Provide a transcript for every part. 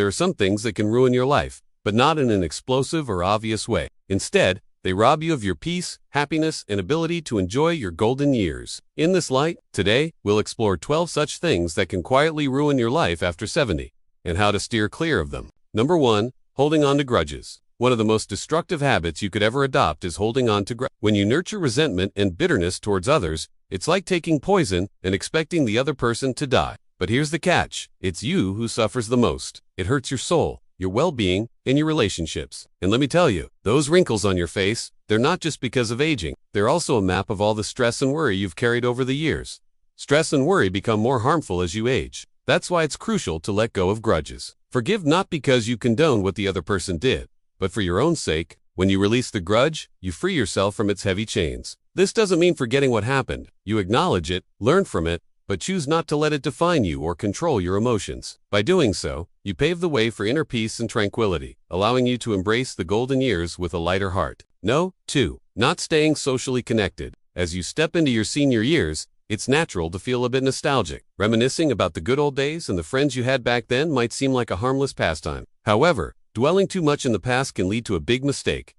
there are some things that can ruin your life, but not in an explosive or obvious way. Instead, they rob you of your peace, happiness, and ability to enjoy your golden years. In this light, today, we'll explore 12 such things that can quietly ruin your life after 70, and how to steer clear of them. Number 1. Holding on to grudges. One of the most destructive habits you could ever adopt is holding on to grudges. When you nurture resentment and bitterness towards others, it's like taking poison and expecting the other person to die. But here's the catch. It's you who suffers the most. It hurts your soul, your well-being, and your relationships. And let me tell you, those wrinkles on your face, they're not just because of aging. They're also a map of all the stress and worry you've carried over the years. Stress and worry become more harmful as you age. That's why it's crucial to let go of grudges. Forgive not because you condone what the other person did, but for your own sake. When you release the grudge, you free yourself from its heavy chains. This doesn't mean forgetting what happened. You acknowledge it, learn from it, but choose not to let it define you or control your emotions. By doing so, you pave the way for inner peace and tranquility, allowing you to embrace the golden years with a lighter heart. No. 2. Not staying socially connected. As you step into your senior years, it's natural to feel a bit nostalgic. Reminiscing about the good old days and the friends you had back then might seem like a harmless pastime. However, dwelling too much in the past can lead to a big mistake: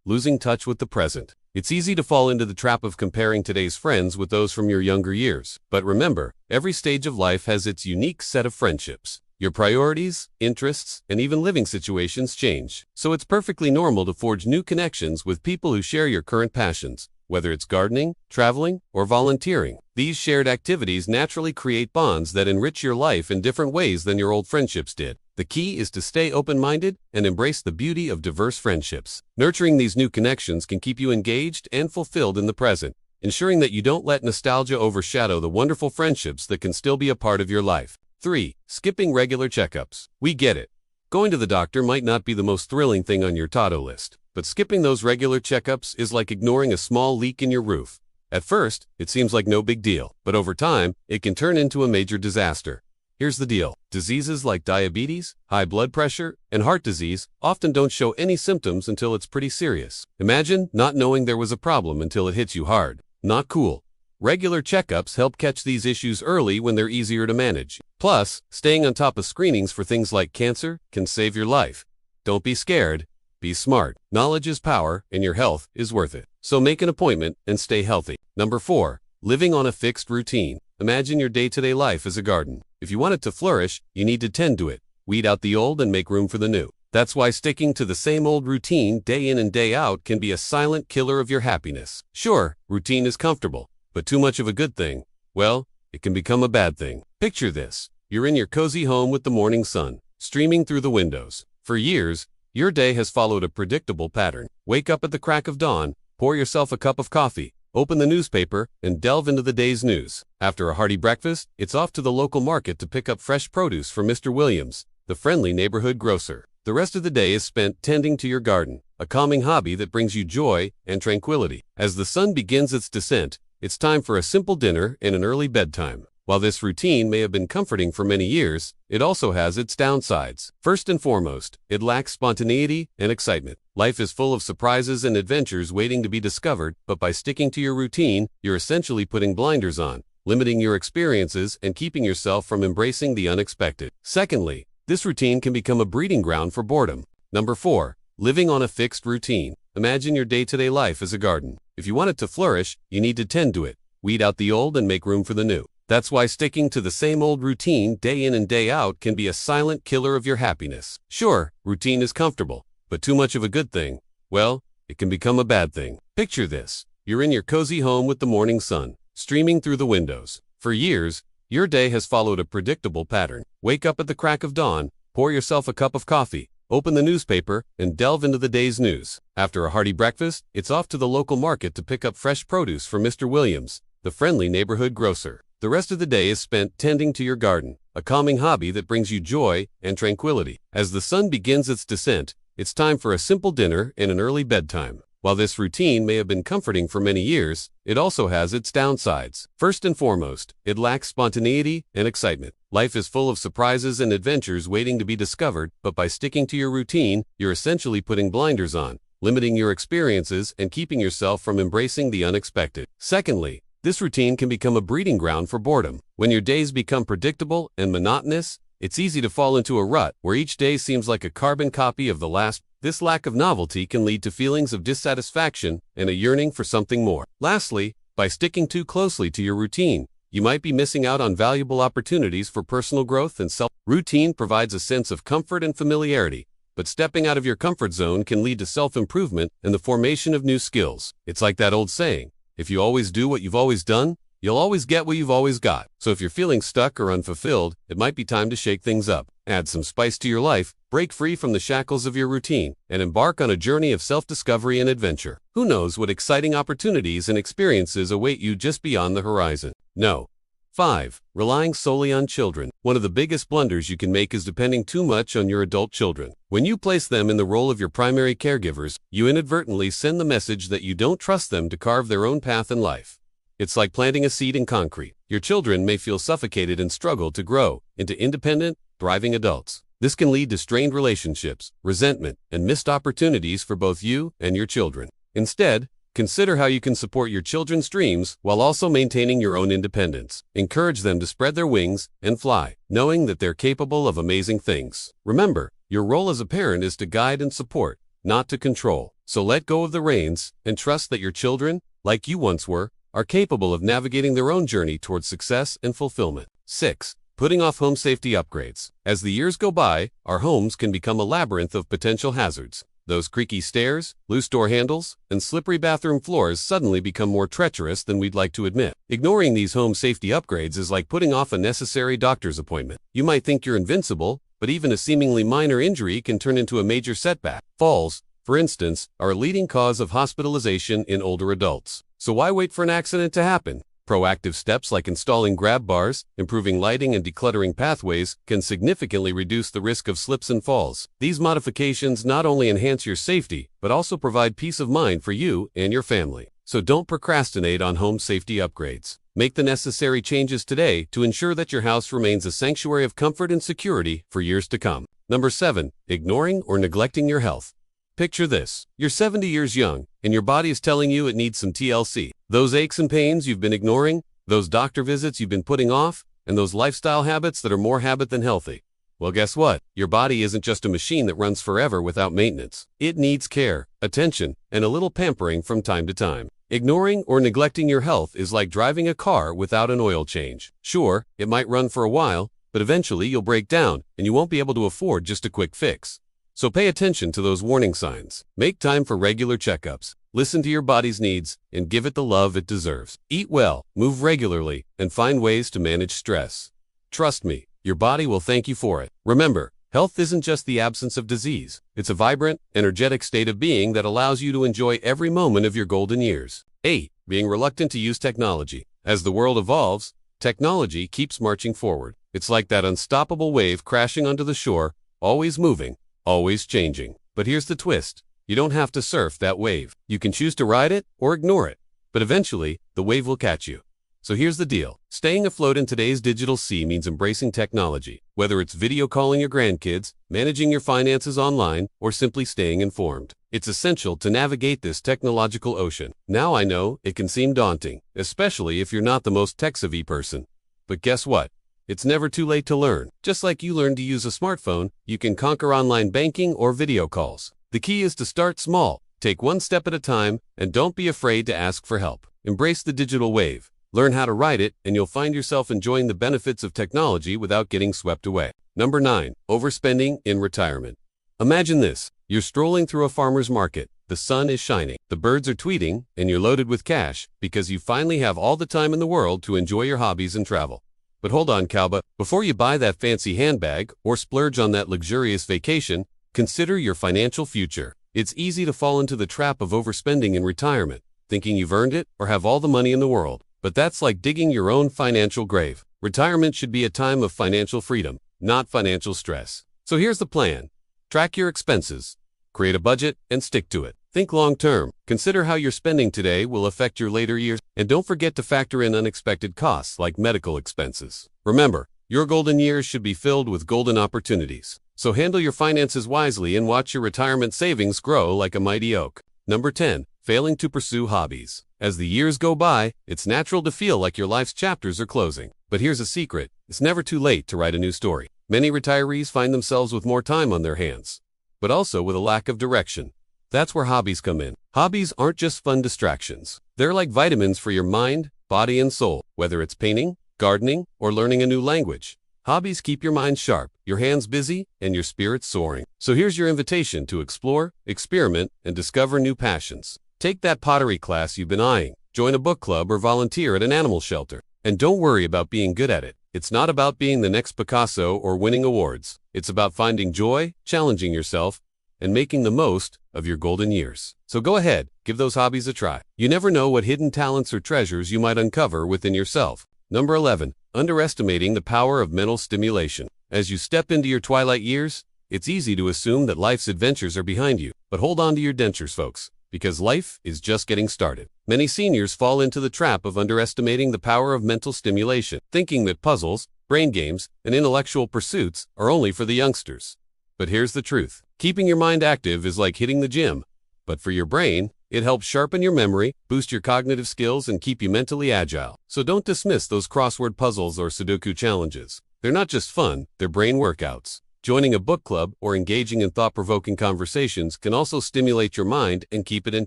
losing touch with the present. It's easy to fall into the trap of comparing today's friends with those from your younger years. But remember, every stage of life has its unique set of friendships. Your priorities, interests, and even living situations change. So it's perfectly normal to forge new connections with people who share your current passions, whether it's gardening, traveling, or volunteering. These shared activities naturally create bonds that enrich your life in different ways than your old friendships did. The key is to stay open-minded and embrace the beauty of diverse friendships. Nurturing these new connections can keep you engaged and fulfilled in the present, ensuring that you don't let nostalgia overshadow the wonderful friendships that can still be a part of your life. 3. Skipping regular checkups. We get it. Going to the doctor might not be the most thrilling thing on your to-do list, but skipping those regular checkups is like ignoring a small leak in your roof. At first, it seems like no big deal, but over time, it can turn into a major disaster. Here's the deal. Diseases like diabetes, high blood pressure, and heart disease often don't show any symptoms until it's pretty serious. Imagine not knowing there was a problem until it hits you hard. Not cool. Regular checkups help catch these issues early when they're easier to manage. Plus, staying on top of screenings for things like cancer can save your life. Don't be scared. Be smart. Knowledge is power, and your health is worth it. So make an appointment and stay healthy. Number 4. Living on a fixed routine. Imagine your day-to-day life as a garden. If you want it to flourish, you need to tend to it. Weed out the old and make room for the new. That's why sticking to the same old routine day in and day out can be a silent killer of your happiness. Sure, routine is comfortable, but too much of a good thing, well, it can become a bad thing. Picture this. You're in your cozy home with the morning sun streaming through the windows. For years, your day has followed a predictable pattern. Wake up at the crack of dawn, pour yourself a cup of coffee, open the newspaper, and delve into the day's news. After a hearty breakfast, it's off to the local market to pick up fresh produce from Mr. Williams, the friendly neighborhood grocer. The rest of the day is spent tending to your garden, a calming hobby that brings you joy and tranquility. As the sun begins its descent, it's time for a simple dinner and an early bedtime. While this routine may have been comforting for many years, it also has its downsides. First and foremost, it lacks spontaneity and excitement. Life is full of surprises and adventures waiting to be discovered, but by sticking to your routine, you're essentially putting blinders on, limiting your experiences and keeping yourself from embracing the unexpected. Secondly, this routine can become a breeding ground for boredom. Number 4. Living on a fixed routine. Imagine your day-to-day life as a garden. If you want it to flourish, you need to tend to it. Weed out the old and make room for the new. That's why sticking to the same old routine day in and day out can be a silent killer of your happiness. Sure, routine is comfortable, but too much of a good thing, well, it can become a bad thing. Picture this. You're in your cozy home with the morning sun streaming through the windows. For years, your day has followed a predictable pattern. Wake up at the crack of dawn, pour yourself a cup of coffee, open the newspaper, and delve into the day's news. After a hearty breakfast, it's off to the local market to pick up fresh produce from Mr. Williams, the friendly neighborhood grocer. The rest of the day is spent tending to your garden, a calming hobby that brings you joy and tranquility. As the sun begins its descent, it's time for a simple dinner and an early bedtime. While this routine may have been comforting for many years, it also has its downsides. First and foremost, it lacks spontaneity and excitement. Life is full of surprises and adventures waiting to be discovered, but by sticking to your routine, you're essentially putting blinders on, limiting your experiences and keeping yourself from embracing the unexpected. Secondly, this routine can become a breeding ground for boredom. When your days become predictable and monotonous, It's easy to fall into a rut where each day seems like a carbon copy of the last. This lack of novelty can lead to feelings of dissatisfaction and a yearning for something more. Lastly, by sticking too closely to your routine, you might be missing out on valuable opportunities for personal growth and self-routine provides a sense of comfort and familiarity, but stepping out of your comfort zone can lead to self-improvement and the formation of new skills. It's like that old saying, if you always do what you've always done, you'll always get what you've always got. So if you're feeling stuck or unfulfilled, it might be time to shake things up. Add some spice to your life, break free from the shackles of your routine, and embark on a journey of self-discovery and adventure. Who knows what exciting opportunities and experiences await you just beyond the horizon? No. 5. Relying solely on children. One of the biggest blunders you can make is depending too much on your adult children. When you place them in the role of your primary caregivers, you inadvertently send the message that you don't trust them to carve their own path in life. It's like planting a seed in concrete. Your children may feel suffocated and struggle to grow into independent, thriving adults. This can lead to strained relationships, resentment, and missed opportunities for both you and your children. Instead, consider how you can support your children's dreams while also maintaining your own independence. Encourage them to spread their wings and fly, knowing that they're capable of amazing things. Remember, your role as a parent is to guide and support, not to control. So let go of the reins and trust that your children, like you once were, are capable of navigating their own journey towards success and fulfillment. 6. Putting off home safety upgrades. As the years go by, our homes can become a labyrinth of potential hazards. Those creaky stairs, loose door handles, and slippery bathroom floors suddenly become more treacherous than we'd like to admit. Ignoring these home safety upgrades is like putting off a necessary doctor's appointment. You might think you're invincible, but even a seemingly minor injury can turn into a major setback. Falls, for instance, are a leading cause of hospitalization in older adults. So why wait for an accident to happen? Proactive steps like installing grab bars, improving lighting, and decluttering pathways can significantly reduce the risk of slips and falls. These modifications not only enhance your safety, but also provide peace of mind for you and your family. So don't procrastinate on home safety upgrades. Make the necessary changes today to ensure that your house remains a sanctuary of comfort and security for years to come. Number 7. Ignoring or neglecting your health. Picture this. You're 70 years young, and your body is telling you it needs some TLC. Those aches and pains you've been ignoring, those doctor visits you've been putting off, and those lifestyle habits that are more habit than healthy. Well, guess what? Your body isn't just a machine that runs forever without maintenance. It needs care, attention, and a little pampering from time to time. Ignoring or neglecting your health is like driving a car without an oil change. Sure, it might run for a while, but eventually you'll break down, and you won't be able to afford just a quick fix. So pay attention to those warning signs. Make time for regular checkups. Listen to your body's needs and give it the love it deserves. Eat well, move regularly, and find ways to manage stress. Trust me, your body will thank you for it. Remember, health isn't just the absence of disease. It's a vibrant, energetic state of being that allows you to enjoy every moment of your golden years. 8. Being reluctant to use technology. As the world evolves, technology keeps marching forward. It's like that unstoppable wave crashing onto the shore, always moving, always changing. But here's the twist. You don't have to surf that wave. You can choose to ride it or ignore it. But eventually, the wave will catch you. So here's the deal. Staying afloat in today's digital sea means embracing technology. Whether it's video calling your grandkids, managing your finances online, or simply staying informed. It's essential to navigate this technological ocean. Now I know it can seem daunting, especially if you're not the most tech-savvy person. But guess what? It's never too late to learn. Just like you learned to use a smartphone, you can conquer online banking or video calls. The key is to start small, take one step at a time, and don't be afraid to ask for help. Embrace the digital wave. Learn how to ride it, and you'll find yourself enjoying the benefits of technology without getting swept away. Number 9. Overspending in retirement. Imagine this. You're strolling through a farmer's market. The sun is shining, the birds are tweeting, and you're loaded with cash because you finally have all the time in the world to enjoy your hobbies and travel. But hold on, cowba. Before you buy that fancy handbag or splurge on that luxurious vacation, consider your financial future. It's easy to fall into the trap of overspending in retirement, thinking you've earned it or have all the money in the world. But that's like digging your own financial grave. Retirement should be a time of financial freedom, not financial stress. So here's the plan. Track your expenses. Create a budget and stick to it. Think long term. Consider how your spending today will affect your later years, and don't forget to factor in unexpected costs like medical expenses. Remember, your golden years should be filled with golden opportunities. So handle your finances wisely and watch your retirement savings grow like a mighty oak. Number 10. Failing to pursue hobbies. As the years go by, it's natural to feel like your life's chapters are closing. But here's a secret. It's never too late to write a new story. Many retirees find themselves with more time on their hands, but also with a lack of direction. That's where hobbies come in. Hobbies aren't just fun distractions. They're like vitamins for your mind, body, and soul. Whether it's painting, gardening, or learning a new language, hobbies keep your mind sharp, your hands busy, and your spirits soaring. So here's your invitation to explore, experiment, and discover new passions. Take that pottery class you've been eyeing, join a book club, or volunteer at an animal shelter. And don't worry about being good at it. It's not about being the next Picasso or winning awards. It's about finding joy, challenging yourself, and making the most of your golden years. So go ahead, give those hobbies a try. You never know what hidden talents or treasures you might uncover within yourself. Number 11. Underestimating the power of mental stimulation. As you step into your twilight years, it's easy to assume that life's adventures are behind you. But hold on to your dentures, folks, because life is just getting started. Many seniors fall into the trap of underestimating the power of mental stimulation, thinking that puzzles, brain games, and intellectual pursuits are only for the youngsters. But here's the truth. Keeping your mind active is like hitting the gym. But for your brain, it helps sharpen your memory, boost your cognitive skills, and keep you mentally agile. So don't dismiss those crossword puzzles or Sudoku challenges. They're not just fun, they're brain workouts. Joining a book club or engaging in thought-provoking conversations can also stimulate your mind and keep it in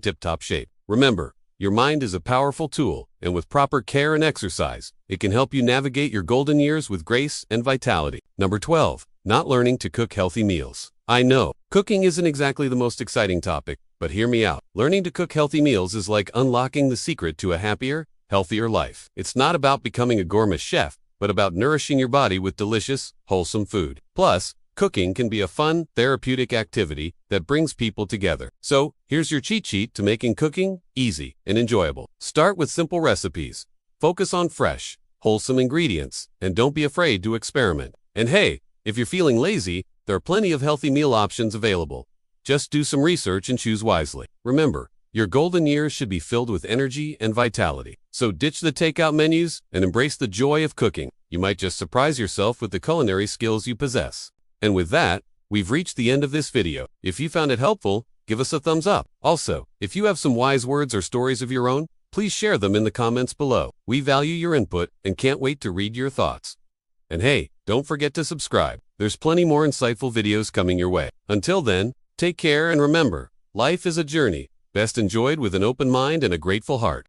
tip-top shape. Remember, your mind is a powerful tool, and with proper care and exercise, it can help you navigate your golden years with grace and vitality. Number 12. Not learning to cook healthy meals. I know, cooking isn't exactly the most exciting topic, but hear me out. Learning to cook healthy meals is like unlocking the secret to a happier, healthier life. It's not about becoming a gourmet chef, but about nourishing your body with delicious, wholesome food. Plus, cooking can be a fun, therapeutic activity that brings people together. So, here's your cheat sheet to making cooking easy and enjoyable. Start with simple recipes. Focus on fresh, wholesome ingredients, and don't be afraid to experiment. And hey, if you're feeling lazy, there are plenty of healthy meal options available. Just do some research and choose wisely. Remember, your golden years should be filled with energy and vitality. So ditch the takeout menus and embrace the joy of cooking. You might just surprise yourself with the culinary skills you possess. And with that, we've reached the end of this video. If you found it helpful, give us a thumbs up. Also, if you have some wise words or stories of your own, please share them in the comments below. We value your input and can't wait to read your thoughts. And hey, don't forget to subscribe. There's plenty more insightful videos coming your way. Until then, take care and remember, life is a journey, best enjoyed with an open mind and a grateful heart.